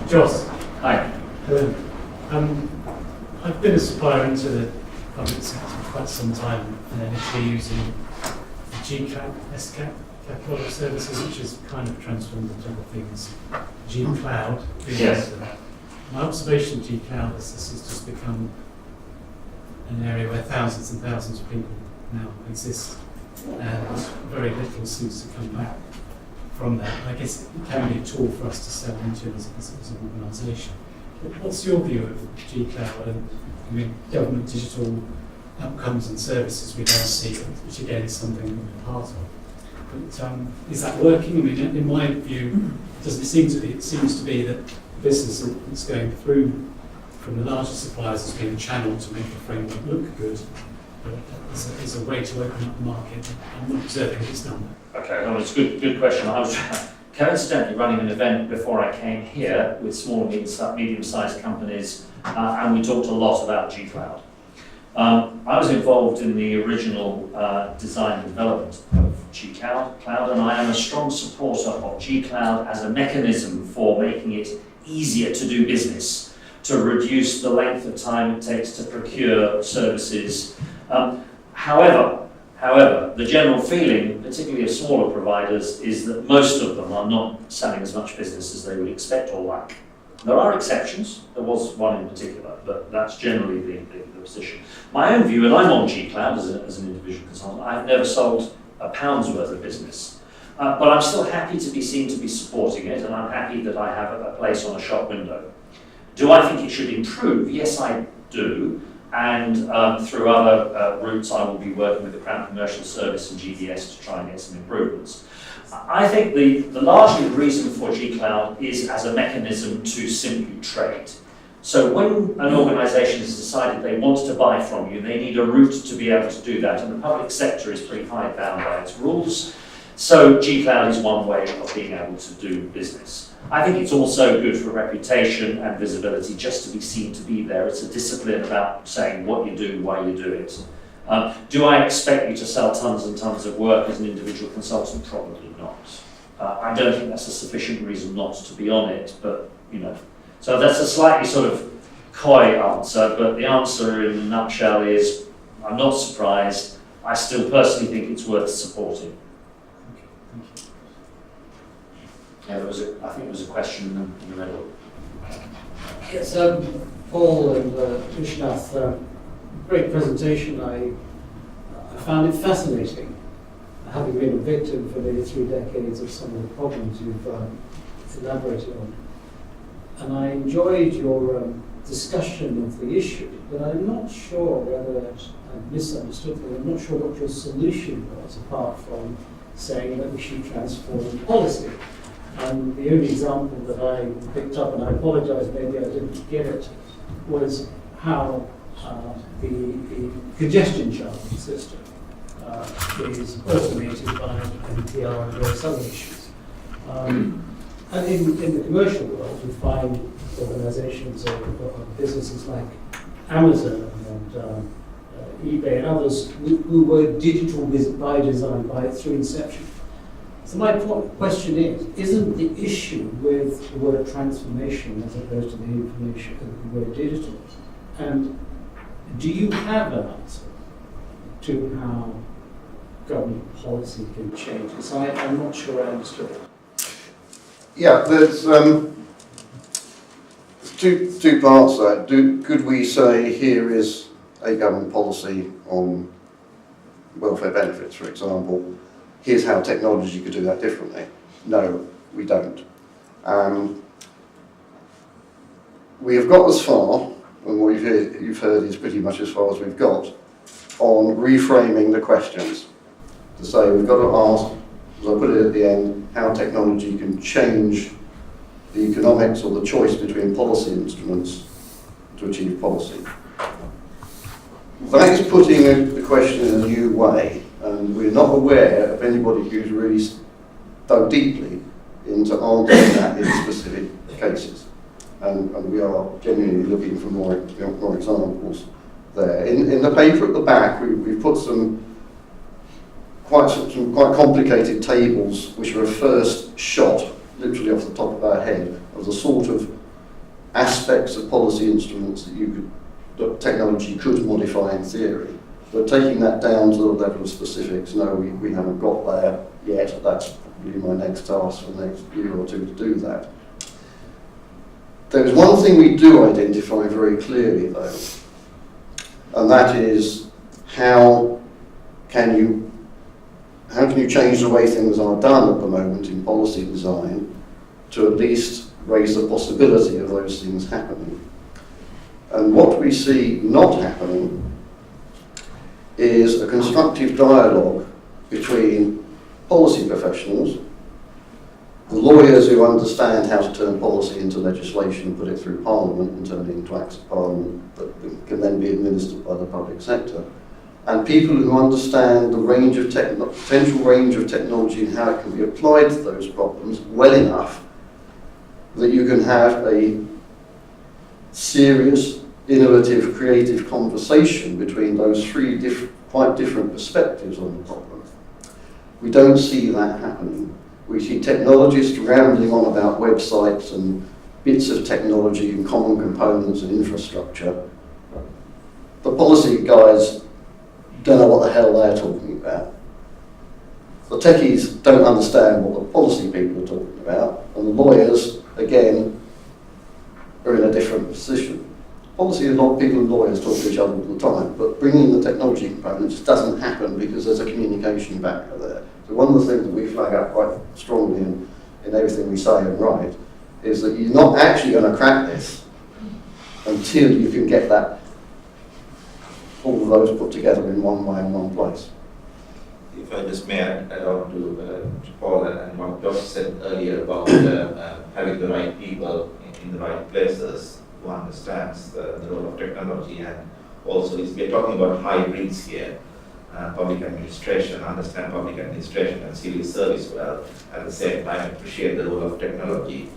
Joss. Hi. Hello. I've been a supplier into the public sector for quite some time, and initially using the GCAP, SCAP catalog of services, which has kind of transformed into other things. G-Cloud. Yes. My observation of G-Cloud is this has just become an area where thousands and thousands of people now exist, and very little seems to come back from that. I guess it can be a tool for us to sell into as an organisation. What's your view of G-Cloud and government digital outcomes and services we now see, which again is something that we're part of? But is that working? I mean, in my view, doesn't it seem to be? It seems to be that the business that's going through from the larger suppliers has been a channel to make the framework look good, but as a way to open up the market. I'm not observing it's done that. Okay, well, it's a good question. I was coincidentally running an event before I came here with small and medium-sized companies, and we talked a lot about G-Cloud. I was involved in the original design and development of G-Cloud, and I am a strong supporter of G-Cloud as a mechanism for making it easier to do business, to reduce the length of time it takes to procure services. However, the general feeling, particularly of smaller providers, is that most of them are not selling as much business as they would expect or like. There are exceptions. There was one in particular, but that's generally the position. My own view, and I'm on G-Cloud as an individual consultant, I've never sold a pound's worth of business. But I'm still happy to be seen to be supporting it, and I'm happy that I have a place on a shop window. Do I think it should improve? Yes, I do. And through other routes, I will be working with the Crown Commercial Service and GDS to try and get some improvements. I think the largely reason for G-Cloud is as a mechanism to simply trade. So when an organisation has decided they want to buy from you, they need a route to be able to do that, and the public sector is pretty hide bound by its rules. So G-Cloud is one way of being able to do business. I think it's also good for reputation and visibility just to be seen to be there. It's a discipline about saying what you do, why you do it. Do I expect you to sell tons and tons of work as an individual consultant? Probably not. I don't think that's a sufficient reason not to be on it, but So that's a slightly sort of coy answer, but the answer in a nutshell is I'm not surprised. I still personally think it's worth supporting. Yeah, I think there was a question in the middle. Yes, Paul and Vishnath, great presentation. I found it fascinating, having been a victim for nearly 3 decades of some of the problems you've elaborated on. And I enjoyed your discussion of the issue, but I'm not sure whether I misunderstood them. I'm not sure what your solution was, apart from saying that we should transform policy. And the only example that I picked up, and I apologise, maybe I didn't get it, was how the congestion charging system is automated by NPR and various other issues. And in the commercial world, we find organisations or businesses like Amazon and eBay and others who were digital by design through inception. So my question is, isn't the issue with the word transformation as opposed to the word digital? And do you have an answer to how government policy can change this? I'm not sure I understood it. Yeah, there's two parts to that. Could we say here is a government policy on welfare benefits, for example? Here's how technology could do that differently. No, we don't. We have got as far, and what you've heard is pretty much as far as we've got, on reframing the questions. To say we've got to ask, as I put it at the end, how technology can change the economics or the choice between policy instruments to achieve policy. That is putting the question in a new way. And we're not aware of anybody who's really dug deeply into answering that in specific cases. And we are genuinely looking for more examples there. In the paper at the back, we've put some quite complicated tables, which are a first shot, literally off the top of our head, of the sort of aspects of policy instruments that technology could modify in theory. But taking that down to the level of specifics, no, we haven't got there yet. That's probably my next task for the next year or two to do that. There's one thing we do identify very clearly though, and that is how can you change the way things are done at the moment in policy design to at least raise the possibility of those things happening. And what we see not happening is a constructive dialogue between policy professionals, the lawyers who understand how to turn policy into legislation and put it through Parliament and turn it into acts of Parliament that can then be administered by the public sector, and people who understand the range of potential range of technology and how it can be applied to those problems well enough that you can have a serious, innovative, creative conversation between those three quite different perspectives on the problem. We don't see that happening. We see technologists rambling on about websites and bits of technology and common components and infrastructure. The policy guys don't know what the hell they're talking about. The techies don't understand what the policy people are talking about, and the lawyers, again, are in a different position. Policy, a lot of people and lawyers talk to each other all the time, but bringing the technology components doesn't happen because there's a communication barrier there. So one of the things that we flag up quite strongly in everything we say and write is that you're not actually going to crack this until you can get all of those put together in one way in one place. If I just may add on to Paul and what Josh said earlier about having the right people in the right places who understands the role of technology, and also we're talking about hybrids here. Public administration, understand public administration and civil service well, at the same time appreciate the role of technology.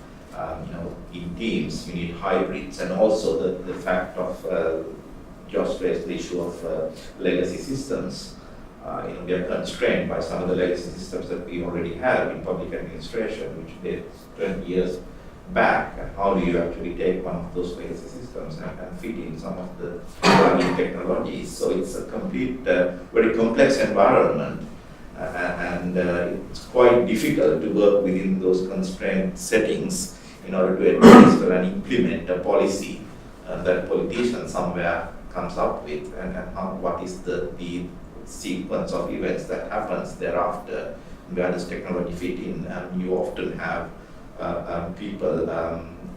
In teams you need hybrids, and also the fact of Josh raised the issue of legacy systems. We are constrained by some of the legacy systems that we already have in public administration, which dates 20 years back. And how do you actually take one of those legacy systems and fit in some of the running technologies? So it's a complete, very complex environment, and it's quite difficult to work within those constrained settings in order to administer and implement a policy that a politician somewhere comes up with, and what is the sequence of events that happens thereafter, where does technology fit in. You often have people,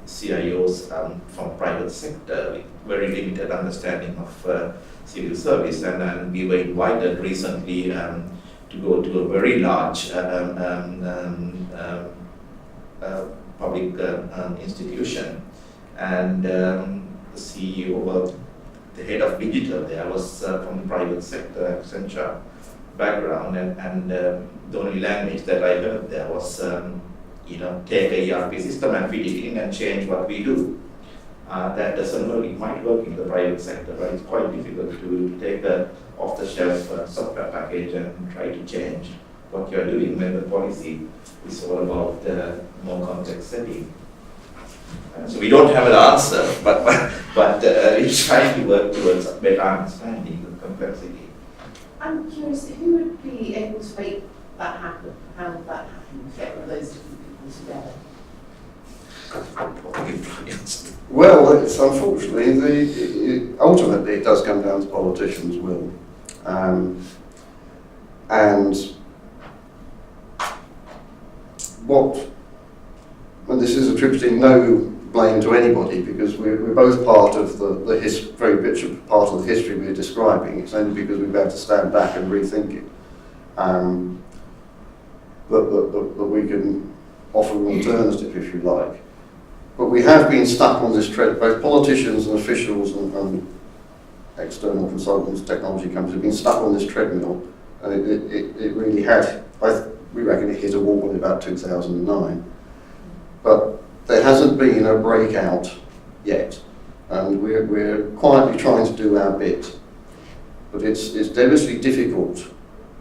CIOs from private sector with very limited understanding of civil service, and we were invited recently to go to a very large public institution, and the CEO, the head of digital there was from the private sector, Accenture background, and the only language that I heard there was take a ERP system and fit it in and change what we do. That doesn't work. It might work in the private sector, but it's quite difficult to take a off-the-shelf software package and try to change what you're doing when the policy is all about more complex setting. So we don't have an answer, but we're trying to work towards a better understanding of complexity. I'm curious, who would be able to make that happen? How would that happen? Get all those different people together? Well, it's unfortunately, ultimately it does come down to politicians' will. And this is attributing no blame to anybody, because we're both part of the very bit part of the history we're describing. It's only because we've had to stand back and rethink it that we can offer an alternative, if you like. But we have been stuck on this treadmill. Both politicians and officials and external consultants, technology companies have been stuck on this treadmill, and it really had. We reckon it hit a wall in about 2009. But there hasn't been a breakout yet, and we're quietly trying to do our bit. But it's devilishly difficult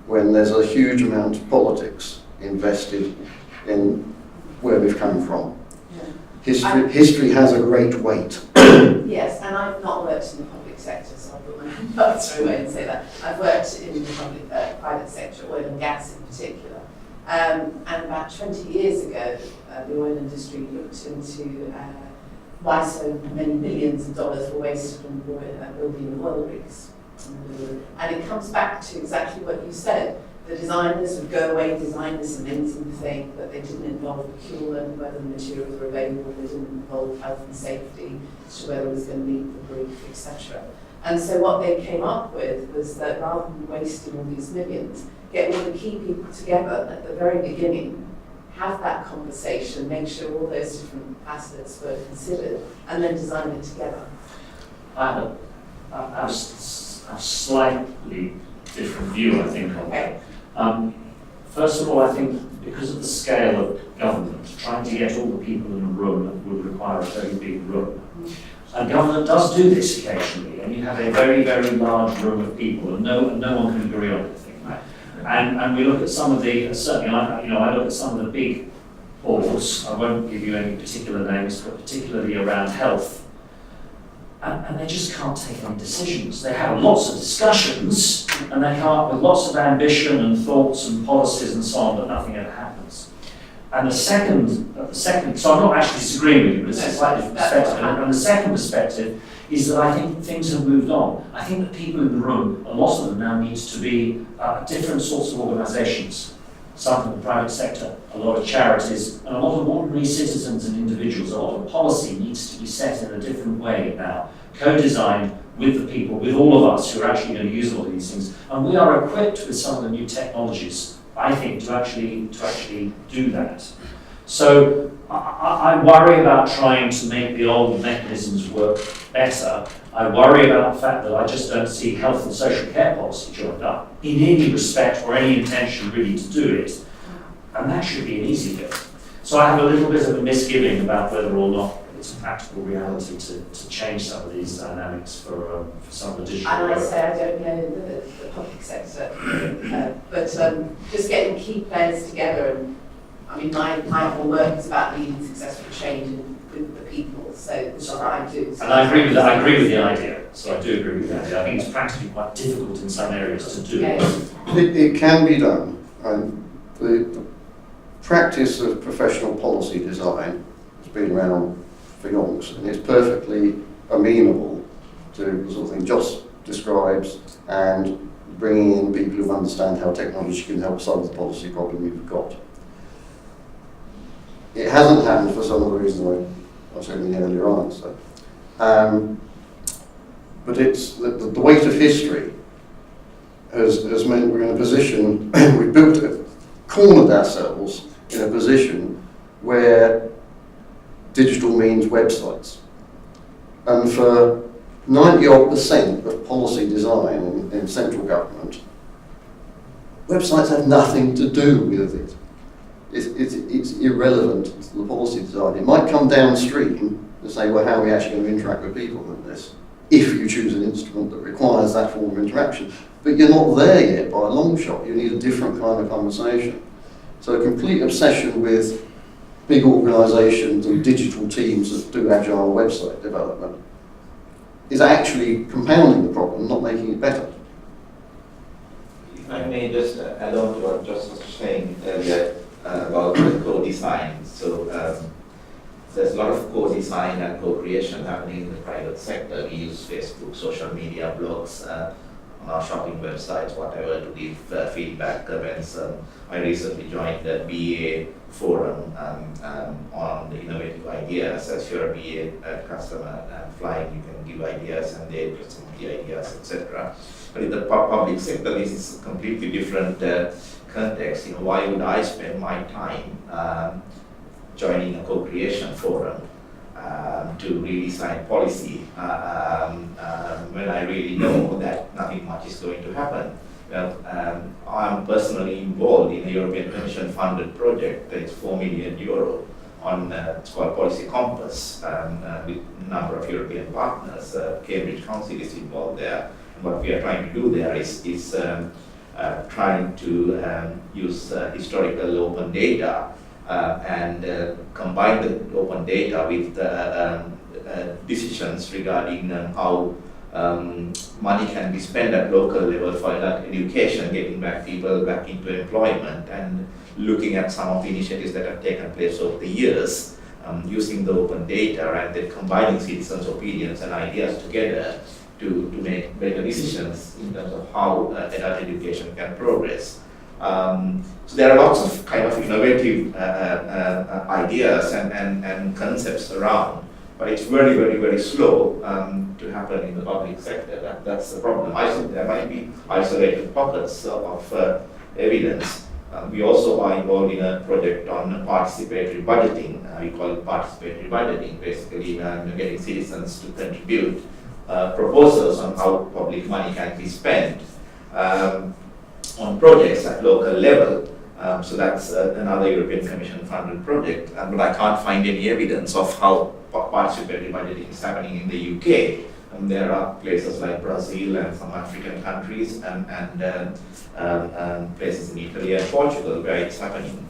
when there's a huge amount of politics invested in where we've come from. History has a great weight. Yes, and I've not worked in the public sector, so I'll put my hand up straight away and say that. I've worked in the private sector, oil and gas in particular. And about 20 years ago, the oil industry looked into why so many billions of dollars were wasted on building oil rigs. And it comes back to exactly what you said. The designers would go away, design this amazing thing, but they didn't involve procurement, whether the materials were available, they didn't involve health and safety, as to whether it was going to meet the brief, etc. And so what they came up with was that rather than wasting all these millions, get all the key people together at the very beginning, have that conversation, make sure all those different facets were considered, and then design it together. I have a slightly different view, I think, on that. First of all, I think because of the scale of government, trying to get all the people in a room would require a very big room. And government does do this occasionally, and you have a very, very large room of people, and no one can agree on anything. Right? And we look at some of the, certainly, I look at some of the big boards. I won't give you any particular names, but particularly around health. And they just can't take any decisions. They have lots of discussions, and they come up with lots of ambition and thoughts and policies and so on, but nothing ever happens. And the second, so I'm not actually disagreeing with you, but it's a slightly different perspective. And the second perspective is that I think things have moved on. I think that people in the room, a lot of them now need to be different sorts of organisations. Some from the private sector, a lot of charities, and a lot of ordinary citizens and individuals. A lot of policy needs to be set in a different way now, co-designed with the people, with all of us who are actually going to use all of these things. And we are equipped with some of the new technologies, I think, to actually do that. So I worry about trying to make the old mechanisms work better. I worry about the fact that I just don't see health and social care policy joined up in any respect or any intention really to do it. And that should be an easy bit. So I have a little bit of a misgiving about whether or not it's a practical reality to change some of these dynamics for some of the digital And work. I say I don't know the public sector, but just getting key players together. And I mean, my whole work is about leading successful change with the people, so this is what I do. So And I agree with that. I agree with the idea. So I do agree with the idea. I think it's practically quite difficult in some areas to do. Yes. It can be done. And the practice of professional policy design has been around for yonks, and it's perfectly amenable to the sort of thing Joss describes, and bringing in people who understand how technology can help solve the policy problem you've got. It hasn't happened for some of the reasons I said in the earlier answer. But it's the weight of history has meant we're in a position, we've cornered ourselves in a position where digital means websites. And for 90% of policy design in central government, websites have nothing to do with it. It's irrelevant to the policy design. It might come downstream and say, well, how are we actually going to interact with people in this? If you choose an instrument that requires that form of interaction. But you're not there yet by a long shot. You need a different kind of conversation. So a complete obsession with big organisations and digital teams that do agile website development is actually compounding the problem, not making it better. If I may just add on to what Joss was saying earlier about the co-design. So there's a lot of co-design and co-creation happening in the private sector. We use Facebook, social media, blogs, on our shopping websites, whatever, to give feedback, comments. I recently joined the BA forum on the innovative ideas. As you're a BA customer flying, you can give ideas and they present the ideas, etc. But in the public sector, this is a completely different context. You know, why would I spend my time joining a co-creation forum to redesign policy when I really know that nothing much is going to happen? Well, I'm personally involved in a European Commission funded project that is €4 million on it's called Policy Compass with a number of European partners. Cambridge Council is involved there. And what we are trying to do there is trying to use historical open data and combine the open data with decisions regarding how money can be spent at local level for adult education, getting back people back into employment, and looking at some of the initiatives that have taken place over the years, using the open data and then combining citizens' opinions and ideas together to make better decisions in terms of how adult education can progress. So there are lots of kind of innovative ideas and concepts around, but it's very, very, very slow to happen in the public sector. That's the problem. There might be isolated pockets of evidence. We also are involved in a project on participatory budgeting. We call it participatory budgeting, basically getting citizens to contribute proposals on how public money can be spent on projects at local level. So that's another European Commission funded project, but I can't find any evidence of how participatory budgeting is happening in the UK. There are places like Brazil and some African countries and places in Italy and Portugal where it's happening.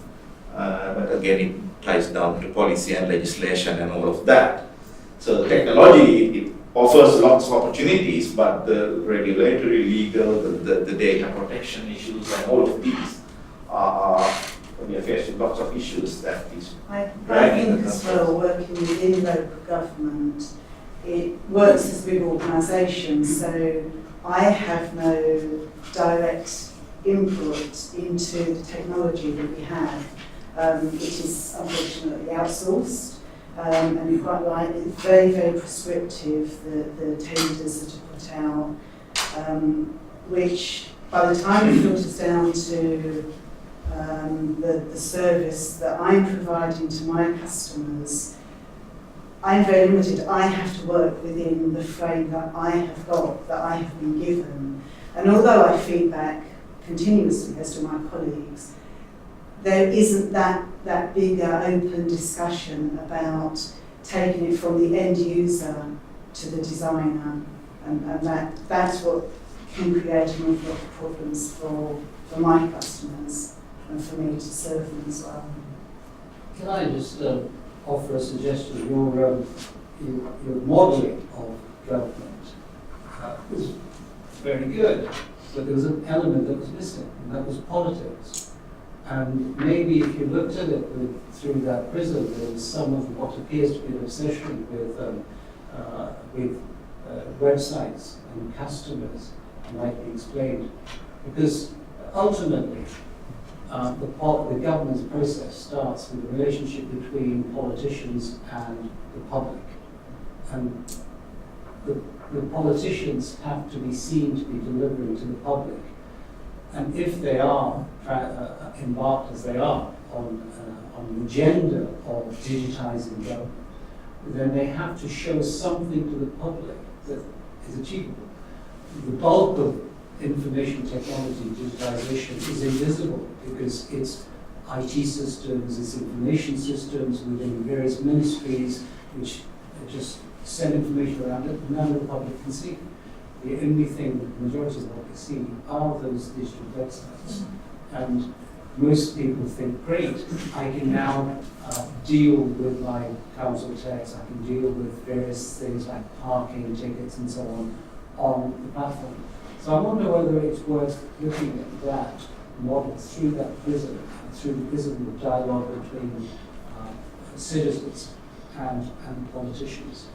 But again, it ties down to policy and legislation and all of that. So technology, it offers lots of opportunities, but the regulatory, legal, the data protection issues and all of these we are faced with lots of issues that is I dragging think the as country. well, working within local government, it works as a big organisation, so I have no direct input into the technology that we have, which is unfortunately outsourced. And you're quite right, it's very, very prescriptive, the tenders that are put out, which by the time it filters down to the service that I'm providing to my customers, I'm very limited. I have to work within the frame that I have got, that I have been given. And although I feedback continuously as to my colleagues, there isn't that bigger open discussion about taking it from the end user to the designer, and that's what can create an awful lot of problems for my customers and for me to serve them as well. Can I just offer a suggestion? Your modelling of government was very good, but there was an element that was missing, and that was politics. And maybe if you looked at it through that prism, there was some of what appears to be an obsession with websites and customers, might be explained. Because ultimately, the governance process starts with the relationship between politicians and the public. And the politicians have to be seen to be delivering to the public. And if they are embarked as they are on the agenda of digitizing government, then they have to show something to the public that is achievable. The bulk of information technology digitization is invisible because it's IT systems, it's information systems within various ministries which just send information around it, none of the public can see. The only thing that the majority of the public see are those digital websites. And most people think, great, I can now deal with my council tax, I can deal with various things like parking tickets and so on the platform. So I wonder whether it's worth looking at that model through that prism, through the prism of dialogue between citizens and politicians.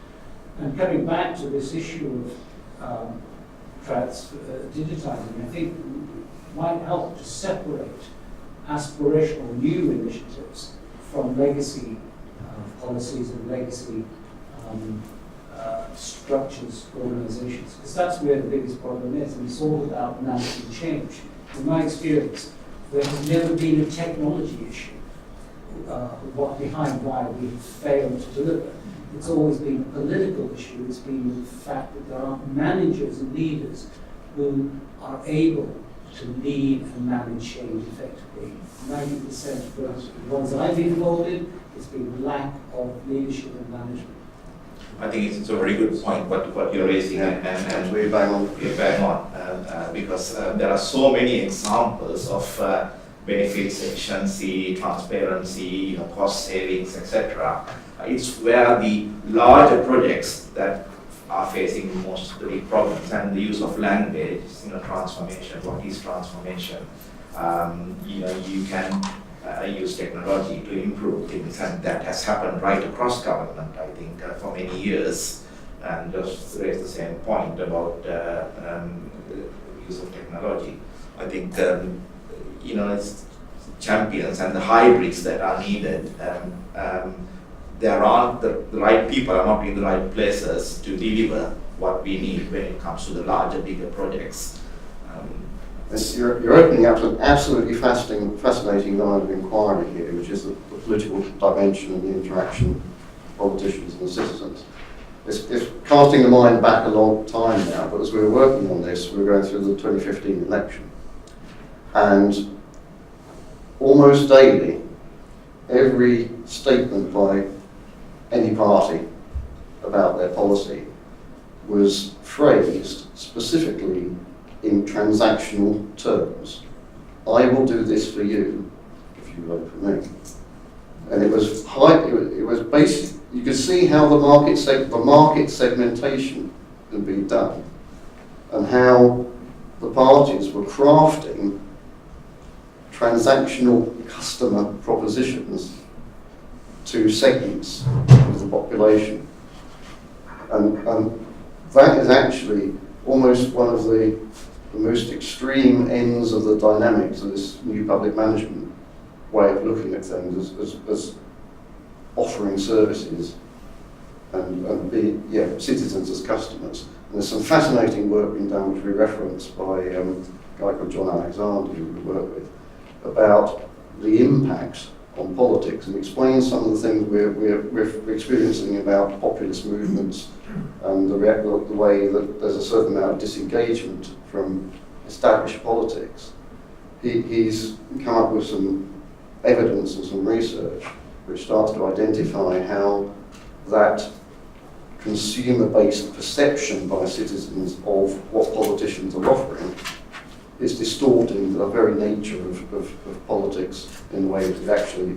And coming back to this issue of digitizing, I think it might help to separate aspirational new initiatives from legacy policies and legacy structures, organizations, because that's where the biggest problem is, and it's all about managing change. In my experience, there has never been a technology issue behind why we have failed to deliver. It's always been a political issue. It's been the fact that there aren't managers and leaders who are able to lead and manage change effectively. 90% of those ones that I've been involved in, it's been lack of leadership and management. I think it's a very good point what you're raising, and we're bang on. we're bang on because there are so many examples of benefits, efficiency, transparency, cost savings, etc. It's where the larger projects that are facing most of the big problems, and the use of language, transformation. What is transformation? You can use technology to improve things, and that has happened right across government, I think, for many years. And just raise the same point about use of technology. I think it's champions and the hybrids that are needed. There aren't the right people are not in the right places to deliver what we need when it comes to the larger, bigger projects. You're opening up an absolutely fascinating line of inquiry here, which is the political dimension and the interaction of politicians and citizens. It's casting the mind back a long time now, but as we were working on this, we were going through the 2015 election. And almost daily, every statement by any party about their policy was phrased specifically in transactional terms. I will do this for you if you vote for me. And it was basic. You could see how the market segmentation had been done, and how the parties were crafting transactional customer propositions to segments of the population. And that is actually almost one of the most extreme ends of the dynamics of this new public management way of looking at things as offering services and be citizens as customers. And there's some fascinating work being done, which we referenced by a guy called John Alexander, who we work with, about the impacts on politics, and explain some of the things we're experiencing about populist movements and the way that there's a certain amount of disengagement from established politics. He's come up with some evidence and some research which starts to identify how that consumer-based perception by citizens of what politicians are offering is distorting the very nature of politics in the way that we actually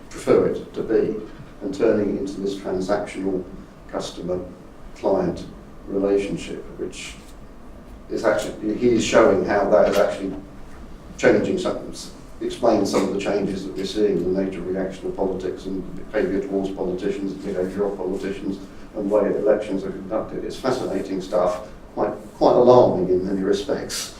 prefer it to be, and turning it into this transactional customer-client relationship, which is actually, he is showing how that is actually changing explain some of the changes that we're seeing in the nature of reaction of politics and behaviour towards politicians, behaviour of politicians, and the way elections are conducted. It's fascinating stuff, quite alarming in many respects.